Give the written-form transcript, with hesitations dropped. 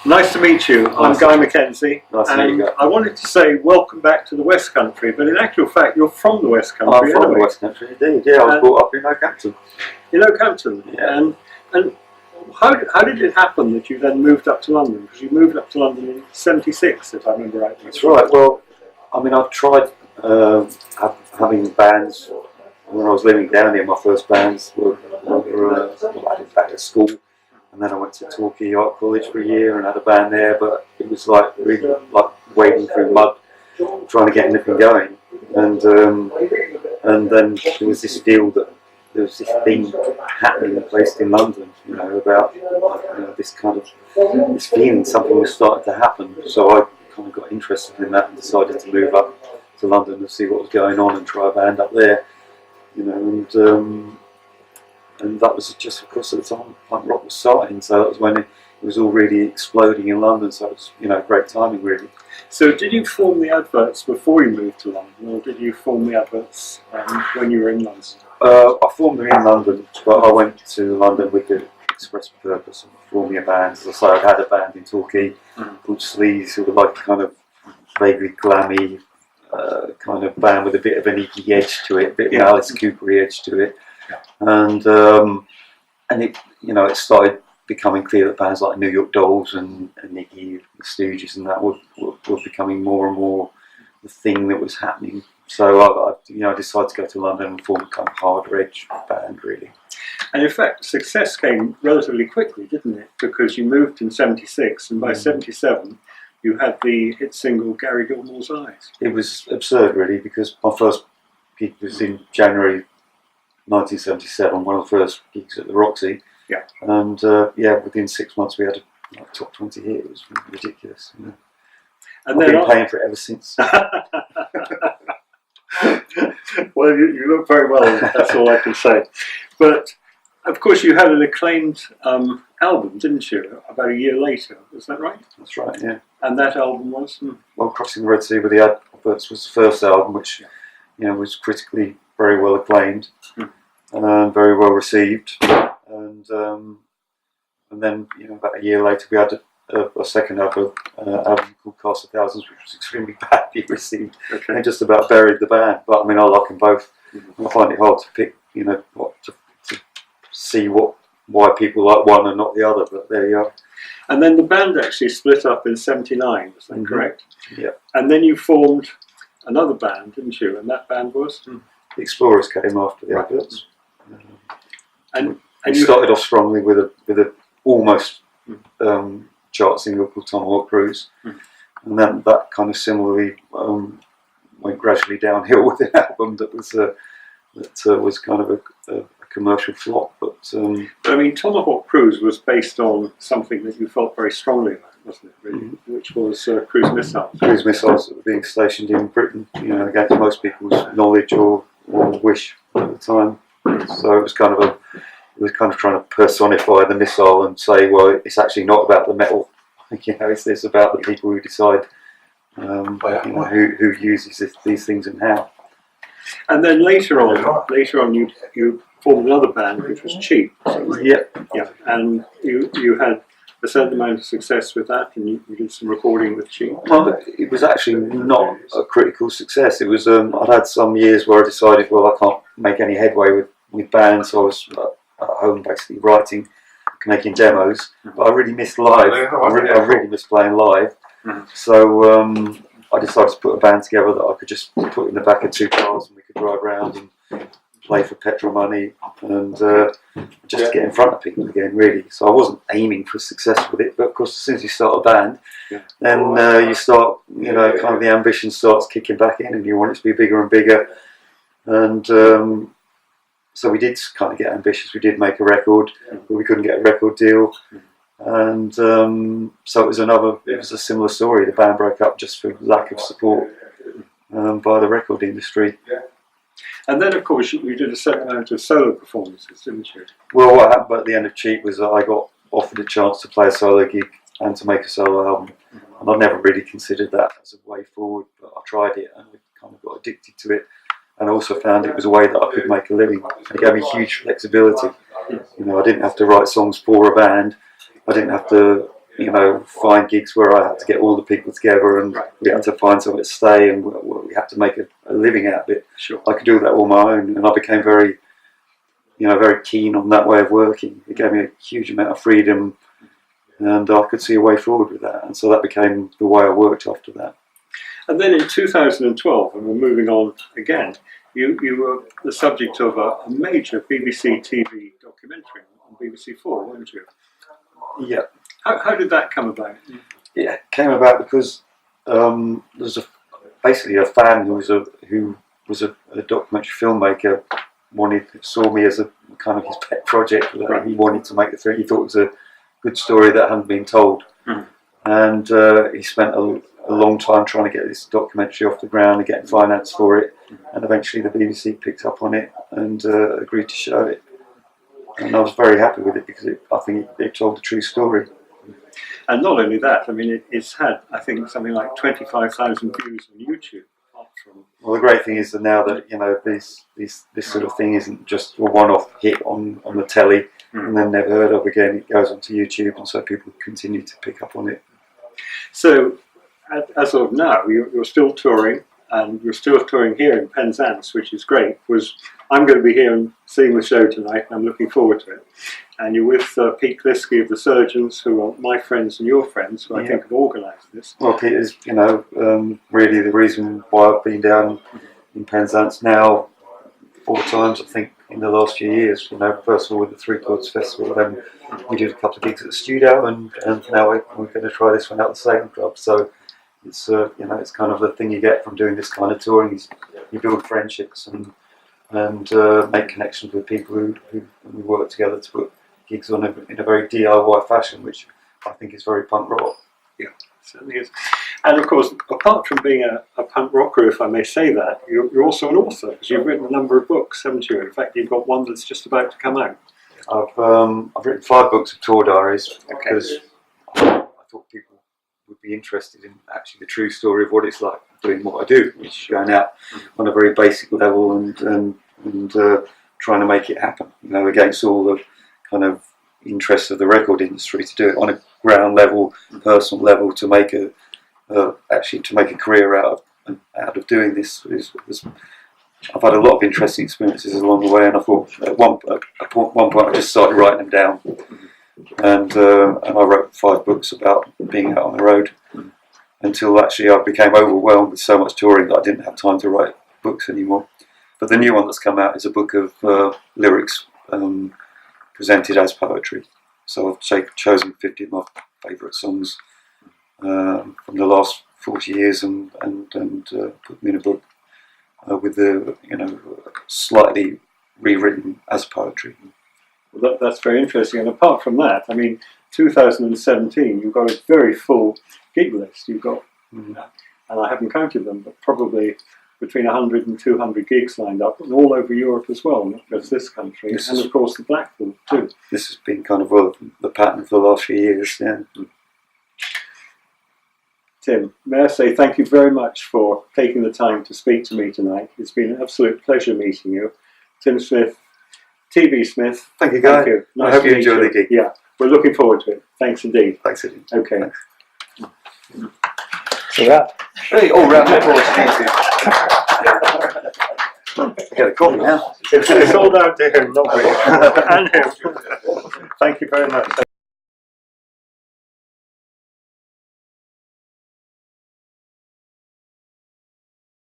Nice to meet you. I'm Guy Mackenzie, Nice to meet you. I wanted to say welcome back to the West Country, but in actual fact you're from the West Country. I'm from the West Country indeed, yeah. I was brought up in Oakhampton. In Oakhampton? Yeah. And how did it happen that you then moved up to London? Because you moved up to London in '76, if I remember right. That's right. Well, I mean, I've tried having bands when I was living down here. My first bands were back at school. And then I went to Torquay Art College for a year and had a band there, but it was like really like wading through mud, trying to get anything going. And then there was this deal that there was this thing happening in a place in London, you know, about this kind of this feeling something was starting to happen. So I kind of got interested in that and decided to move up to London and see what was going on and try a band up there, you know, and that was just, of course, at the time punk rock was starting, so that was when it was all really exploding in London. So it was, you know, great timing, really. So did you form the Adverts before you moved to London, or did you form the Adverts when you were in London? I formed them in London, but I went to London with the express purpose of forming a band. As I say, I'd had a band in Torquay called Sleaze, sort of like kind of vaguely glammy kind of band with a bit of an Iggy edge to it, a bit of an Alice Cooper edge to it. And it, you know, it started becoming clear that bands like New York Dolls and Iggy, the Stooges, and that were becoming more and more the thing that was happening. So I decided to go to London and form a kind of hard edge band, really. And in fact, success came relatively quickly, didn't it? Because you moved in '76, and by '77 you had the hit single Gary Gilmore's Eyes. It was absurd, really, because my first gig was in January 1977, one of the first gigs at the Roxy. Yeah. And within 6 months we had a top 20 hit. It was ridiculous. You know. And I've been paying for it ever since. Well, you look very well, that's all I can say. But of course you had an acclaimed album, didn't you, about a year later, is that right? That's right, yeah. And that album was? Well, Crossing the Red Sea with the Adverts was the first album, which was critically very well acclaimed, very well received, and then about a year later we had a second album called Cast of Thousands, which was extremely badly received, and just about buried the band. But I mean, I like them both. I find it hard to pick, to see why people like one and not the other. But there you are. And then the band actually split up in '79. Is that correct? Yeah. And then you formed another band, didn't you? And that band was? The Explorers came after the Adverts. And we started off strongly with a almost chart single called Tomahawk Cruise, and then that kind of similarly went gradually downhill with an album that was kind of a commercial flop. But I mean, Tomahawk Cruise was based on something that you felt very strongly about, wasn't it? Really, which was cruise missiles. Cruise missiles that were being stationed in Britain, against most people's knowledge or wish at the time. So it was kind of trying to personify the missile and say, well, it's actually not about the metal. It's about the people who decide, who uses these things and how. And then later on, you formed another band which was Cheap. Yeah. And you had a certain amount of success with that, and you did some recording with Cheap. Well, it was actually not a critical success. It was I'd had some years where I decided, well, I can't make any headway with bands, so I was at home basically writing, making demos. But I really missed live. I really missed playing live. So I decided to put a band together that I could just put in the back of 2 cars and we could drive around and play for petrol money and just to get in front of people again, really. So I wasn't aiming for success with it, but of course as soon as you start a band, then you start, kind of the ambition starts kicking back in and you want it to be bigger and bigger. And so we did kind of get ambitious. We did make a record, but we couldn't get a record deal. And so it was a similar story. The band broke up just for lack of support by the record industry. And then, of course, you did a certain amount of solo performances, didn't you? Well, what happened at the end of Cheap was that I got offered a chance to play a solo gig and to make a solo album. And I'd never really considered that as a way forward, but I tried it and I kind of got addicted to it. And I also found it was a way that I could make a living. It gave me huge flexibility. I didn't have to write songs for a band. I didn't have to, find gigs where I had to get all the people together, and we had to find somewhere to stay, and we had to make a living out of it. Sure. I could do that all my own, and I became very keen on that way of working. It gave me a huge amount of freedom, and I could see a way forward with that, and so that became the way I worked after that. And then in 2012, and we're moving on again, you were the subject of a major BBC TV documentary on BBC4, weren't you? Yeah. How did that come about? Yeah, it came about because there's basically a fan who was a documentary filmmaker saw me as a kind of his pet project. That he wanted to make the thing. He thought it was a good story that hadn't been told, and he spent a long time trying to get this documentary off the ground and getting finance for it, and eventually the BBC picked up on it and agreed to show it, and I was very happy with it because I think it told the true story. And not only that, I mean, it's had, I think, something like 25,000 views on YouTube. Well, the great thing is that now that this sort of thing isn't just a one-off hit on the telly and then never heard of again. It goes onto YouTube, and so people continue to pick up on it. So, as of now, you're still touring, and you're still touring here in Penzance, which is great. I'm going to be here and seeing the show tonight, and I'm looking forward to it. And you're with Pete Kliski of the Surgeons, who are my friends and your friends, who I think have organised this. Well, Pete is, really the reason why I've been down in Penzance now 4 times, I think, in the last few years. First of all with the Three Chords Festival, then we did a couple of gigs at the studio, and now we're going to try this one out at the Satan Club. So it's it's kind of the thing you get from doing this kind of touring. Is you build friendships and make connections with people who we work together to put gigs on in a very DIY fashion, which I think is very punk rock. Yeah, it certainly is. And of course, apart from being a punk rocker, if I may say that, you're also an author, because you've written a number of books, haven't you? In fact, you've got one that's just about to come out. I've written 5 books of tour diaries because I thought people would be interested in actually the true story of what it's like doing what I do, which is going out on a very basic level and trying to make it happen, against all the kind of interests of the record industry, to do it on a ground level, personal level, to make a career out of doing this. I've had a lot of interesting experiences along the way, and I thought at one point I just started writing them down, and I wrote 5 books about being out on the road, until actually I became overwhelmed with so much touring that I didn't have time to write books anymore. But the new one that's come out is a book of lyrics presented as poetry. So I've chosen 50 of my favourite songs from the last 40 years and put them in a book with the slightly rewritten as poetry. Well, that's very interesting. And apart from that, I mean, 2017, you've got a very full gig list. You've got, and I haven't counted them, but probably between 100 and 200 gigs lined up, and all over Europe as well, not just this country, and of course the Blackpool too. This has been kind of the pattern for the last few years, yeah. Tim, may I say thank you very much for taking the time to speak to me tonight. It's been an absolute pleasure meeting you. Tim Smith, TV Smith. Thank you, Guy. Thank you. Nice I hope you enjoy the gig. Yeah, we're looking forward to it. Thanks indeed. Thanks indeed. Okay. Thanks. So that. Hey, all round applause. Thank you. Get a copy now. It's all down to him, not me. And him. Thank you very much.